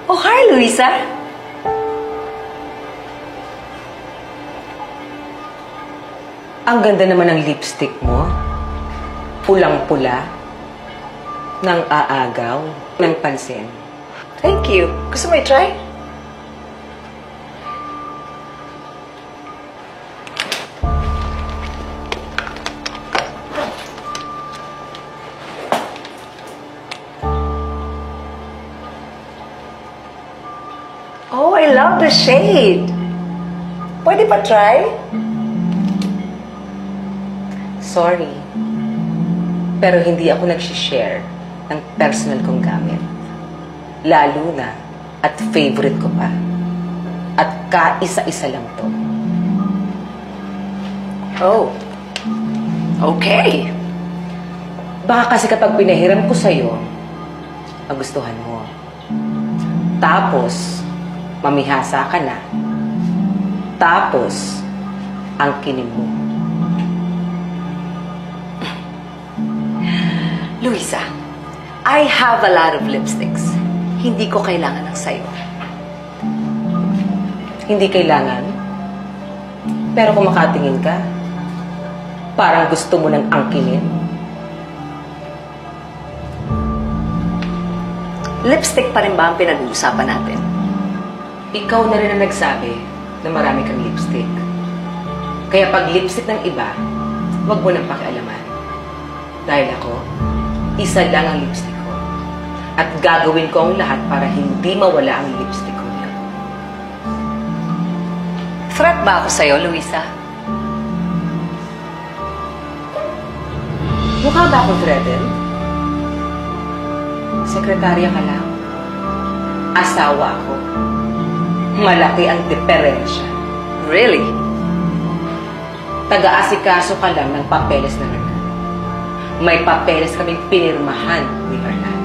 Oh, hi, Luisa. Ang ganda naman ng lipstick mo. Pulang-pula. Nang aagaw. Ng pansin. Thank you. Gusto mo i-try? Oh, I love the shade. Pwede pa try? Sorry. Pero hindi ako nag-share ng personal kong gamit. Lalo na at favorite ko pa. At kaisa-isa lang to. Oh. Okay. Baka kasi kapag pinahiram ko sa'yo, magustuhan mo. Tapos, mamihasa ka na. Tapos, angkinin mo. Luisa, I have a lot of lipsticks. Hindi ko kailangan ng sayo. Hindi kailangan. Pero kung makatingin ka, parang gusto mo ng angkinin. Lipstick pa rin ba ang pinag-uusapan natin? Ikaw na rin ang nagsabi na marami kang lipstick. Kaya pag lipstick ng iba, huwag mo nang pakialaman. Dahil ako, isa lang ang lipstick ko. At gagawin ko ang lahat para hindi mawala ang lipstick ko yun. Threat ba ako sa'yo, Luisa? Mukha ba akong threatened? Sekretarya ka lang. Asawa ako. Malaki ang diferensya. Really? Taga-asikaso ka lang ng papeles na naman. May papeles kaming pinirmahan ni Fernando.